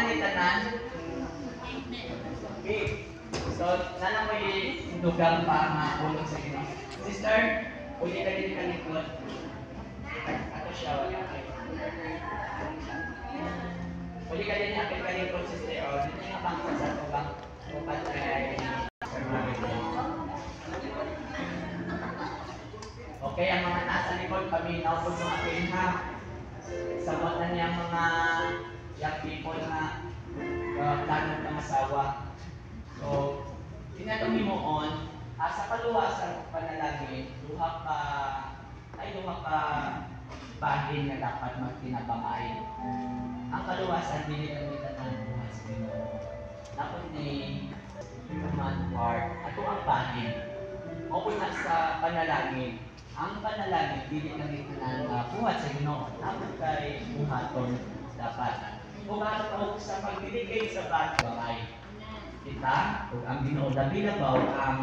ni tanan. Okay. So, nana may dugang pa nga ulong sa Ginoo. Sister, uli ka din kalikod. Ato siya wala kayo. Uli ka din akit kalikod, sister. O, dito nga bangko sa tubang. Upat na okay, ang mga nasa likod, paminaw po sa akin ha. Sabot na niya mga young people na planong ng asawa. So, tinatong mo on, sa paluwasan panalangin, duha ka bahin na dapat magtinabangay. Ang kaluwasan, hindi kami tanang buhay sa Ginoo. Dapat ni human part, ato ang bahin. O na sa panalangin, ang panalangin, hindi kami tanang buhat sa Ginoo. Dapat kay buhaton dapat. Kung ato sa pagdiligay sa bagay, kita, kung ang Ginoo labi-labaw ang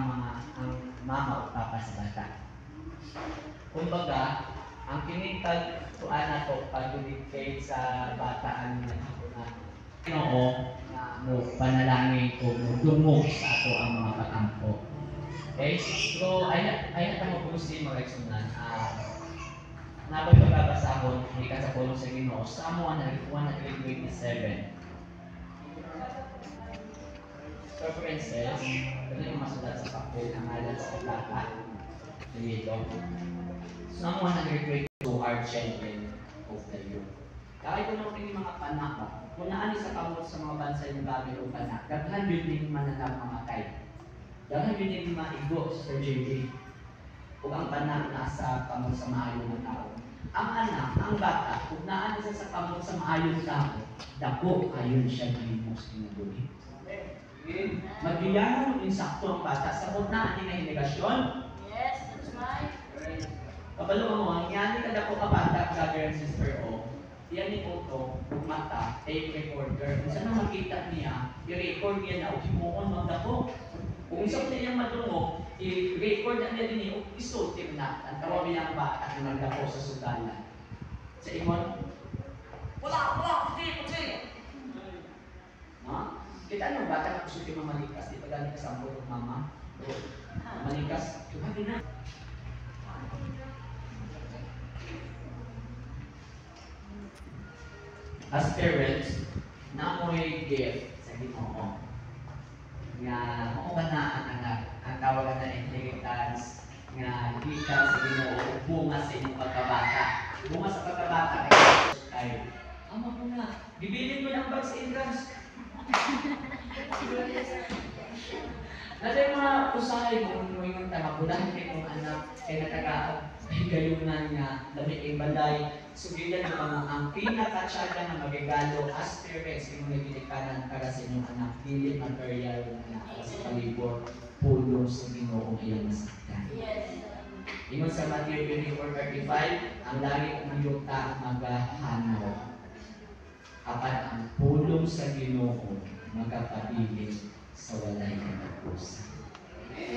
mama o papa sa bata. Kumbaga, ang kinitag tuan nato pagdiligay sa bata ang naghakunan. Ginoo na mo panalangin ko dumog sa ato ang mga katampo. Okay? So, ay mo po si mga eksunan. Naboy pagbabasahon, hindi ka sa pulong sa Ginoo, Psalm 127. Preferences, ito yung masulat sa papel ang alat sa plata. Dito. Psalm 122 are children of the youth. Kahit kung yung mga panak ba, kung naani sa kamot sa mga bansa yung gamit o panak, daghan yun din mananang mamatay. Daghan yun din maigo sa JJ. Kung ang panak nasa kamot sa maayong ng tao. Ang anak, ang bata, kung naani sa kamot sa maayong tao, dako ayon siya ginimos kinaguli. Magbiyanan mo insakto ang bata sa na ating nahinegasyon. Yes, that's right. Kabalo mo, ang yan ka na po kabata, brother and sister o, yan ni Otto, mata, tape recorder. Kung saan na makita niya, i-record niya na, o himuon magdako. Kung isang niya yung madungo, i-record na niya din yung isultim na, ang tawagin ang bata na magdako sa sugalan. Sa imon, wala, puti. No? Kita ano, bata na gusto yung mamalikas, di pa galing ka sa ambo ng mama. Malikas, tumagi na. As parents, naamoy gift sa Ginoo. Nga, mo ba na ang anak, ang tawagan na inheritance, nga gikan sa Ginoo, bunga sa inyong pagkabata. Bunga sa pagkabata ay amo po na, bibilin mo ng bag sa entrance. Natin mga usahay mo yung tamabulan kay kung anak kay natagayunan nga lamig ang banday. Sugilan mo mga ang pinaka-tsaga na magigalo as parents yung nagilikanan para sa inyong anak. Dili material na para sa palibor, pulo sa Ginoo iyang masaktan. Ingon sa Matthew 24:35, ang langit ng yuta magahanaw. Apat ang pulong sa Ginoo magapabilin sa walay katapusan.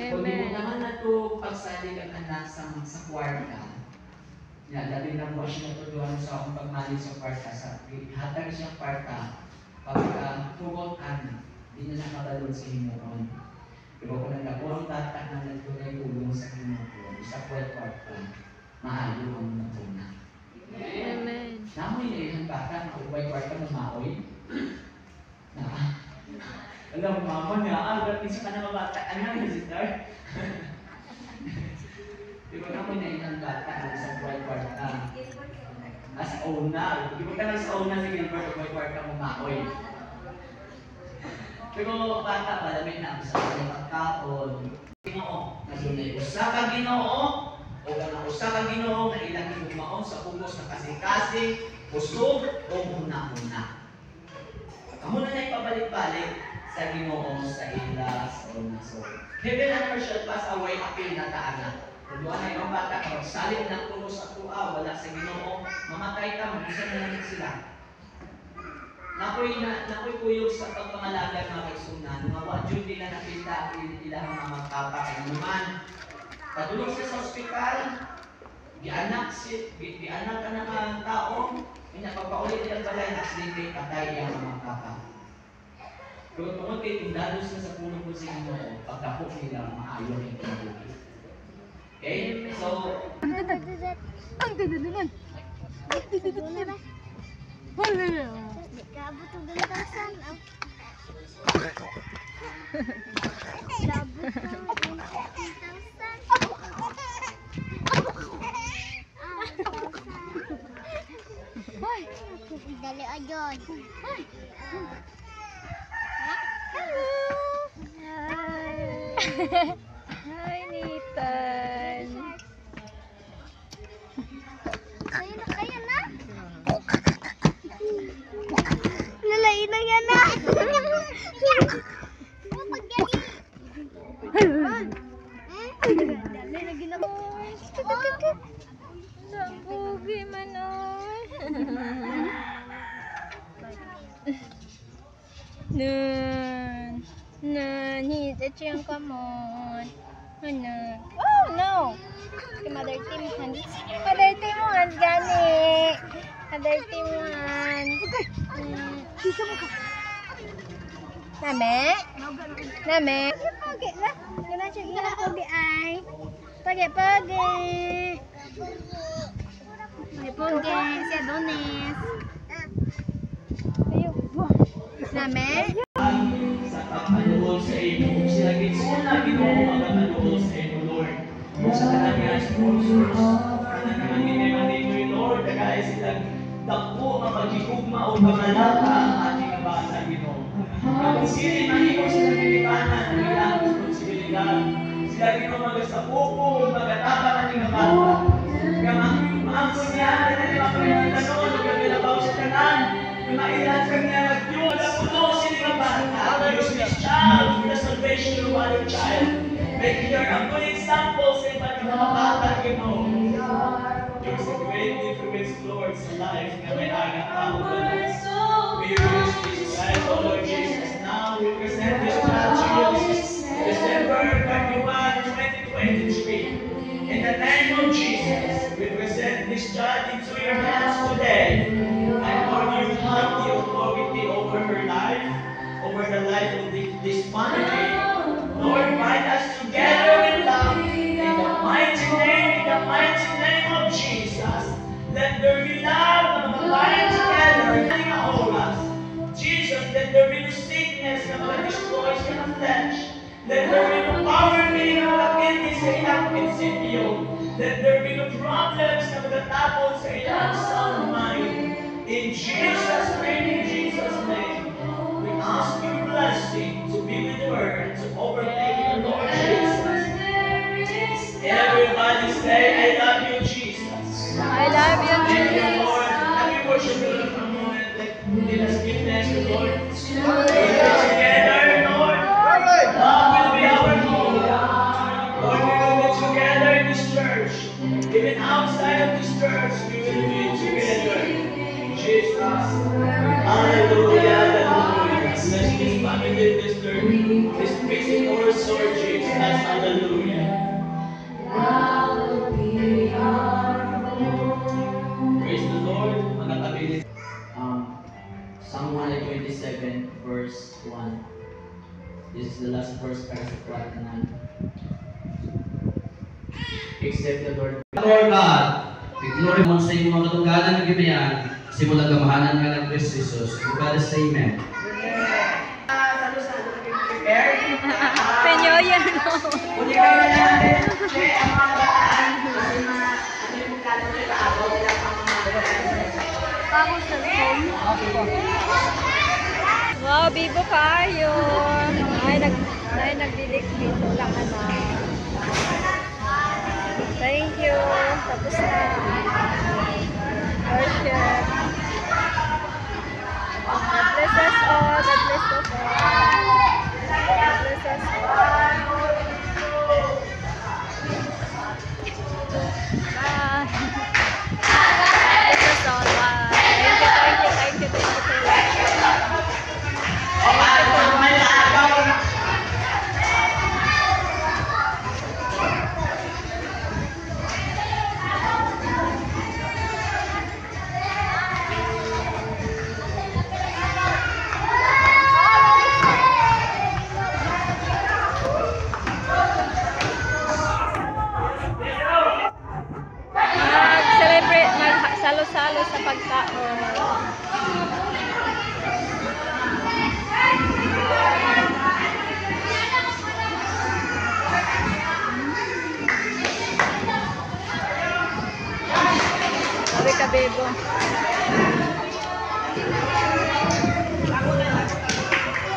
Kung di mo naman na ito pagsalig ang anak sa kwarta, labi na po siya natutuhan sa akong pagmali sa kwarta, sa hatag siyang kwarta, pagka-tugot-an, di na nakabalon sa Hinoon. Pero kung nagkakurang tatak na nagtunay ulong sa Hinoon, sa kwarta, maayo ang natuna. Amen. Namoy na yung bata na ubay kwarta mo maoy. Alam mo, mama niya, gratis ka na mabata. Ano yung sister? Diba namoy na yung bata na sa ubay kwarta. Sa owner. Diba ka lang sa owner sa Gilbert, ubay kwarta mo maoy. Pero bata pa, lamin na sa kanyang pagkaon. Ginoo, nadunay usa ka Ginoo, o ganang usa ka Ginoo na ilang higugmaon sa pugos na kasing-kasing, usog o muna-muna. Amo na ipabalik-balik sa Ginoo sa ila sa una. So, heaven and earth shall pass away, apil na taana. Kung doon ay ang bata, kapag salit ng tulo sa tua, wala sa Ginoo, mamatay ka, mag-isa na lang sila. Nakoy kuyog sa pagpangalaga mga kaisunan, mga wadyo nila nakita ilang mga kapak naman. Padulong siya sa ospital, gianak ka ng tao, Pinapapaulit nilang balay na aksidente, patay ang mga kaka. Pero tungkol kay tindalos na sa puno po sa inyo, pagkapok nila maayo ng kinabuhi. Okay? So, Ang ganda nun. Di ka abot ang gantasan. Abot ang gantasan. Dali ajon. Hi, Nathan. Kaya na. Lalain na yan na. Dali na ginawa. Ang pugi man, Nun, he's itching, come on. Nun. Oh, no. Si Mother Team Hands. Mother Team Hands, gani. Mother Team Hands. Sisa mo ka. Name? Name? Pagi na. Ganun siya gila pagi ay. Pagi. Pagi. Si Adonis. Ayun. Name? sa pagpanuol sa imo, sila gitsuna Ginoo magpanuol sa imo, Lord. Kung sa kanang mga sponsors, kanang mga ginimanigoy, Lord, kagaya silang dako nga magigugma o kamalaka ang ating kabasa, Ginoo. Kung sili manimo sila pinikanan, ang ilang responsibilidad, sila Ginoo magasapuko, magatapa ang ating kabasa. Kaya maangkon niya, na di mapagkita noon, nagkabilabaw sa kanan, mailan sa kanya nag-Diyos, ang puno sila bata, use this child for the salvation of other child. Make your a good example sa iba't mga bata, Ginoo. There's a great influence, Lord, sa life na may aga tao na we use this child, O Lord Jesus. Now we present this child to you. This is December 31, 2023. In the name of Jesus, we present this child into your hands today. And Lord, you have the authority over her life, over the life of this family. Lord, bind us together in love. In the mighty name of Jesus. Let there be love na bind together. Jesus, let there be no sickness na destroys the flesh. Let there be no poverty na magkindi sa ilang prinsipyo. Let there be no problems na magatapon sa ilang sound mind. In Jesus' name, we ask your blessing to be with her and to overtake the Lord Jesus. Everybody say, I love you, Jesus. I love you, Thank you, Jesus. Lord. Let me worship you for a moment. Let us give thanks to the Lord. We be together, Lord. Love will be our home. Lord, we will be together in this church. Even outside of this church, we will be together. Jesus. Hallelujah. Bless this family, this church, this basic our sword, Jesus. Hallelujah. Praise the Lord. Mga kabilis. Psalm 127, verse 1. This is the last verse para sa Pratanan. Except the Lord. Lord God, i-glory mo sa iyong mga katunggalan ng gimayan, simula gamahanan nga ng Kristo Jesus. You gotta say amen. Penyoyan, no? Kung ikaw na natin, ang mga bataan, kasi mga, ano yung kano nila, agaw nila pang mga bataan. Tapos sa phone. Wow, bibo kayo. Ay, nagdidik-dik lang anak. Thank you. Tapos na. Worship. God bless us all. God bless us all. God bless us all. Bye. God bless us all. Bye. Thank you. go.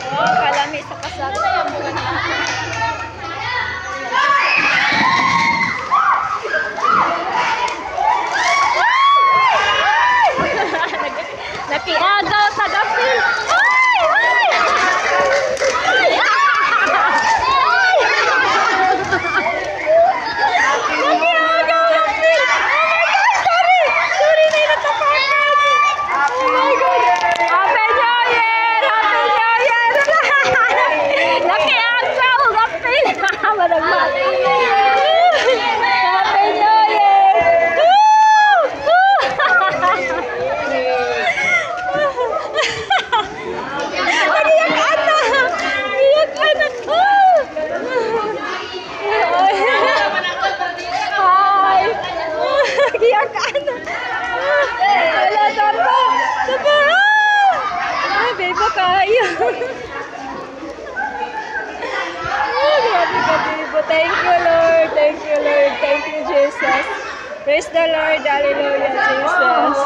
Oh, kalami sa kasal. Nakiagaw sa gapil. Ay! Ay! Ay! Nakiagaw gapil. Oh my God, sorry. Sorry na natapakan. Oh my God. Happy New Year! Happy New Year! Nakiagaw gapil. Happy New Year! Thank you, Lord. Thank you, Lord. Thank you, Jesus. Praise the Lord. Hallelujah, Jesus.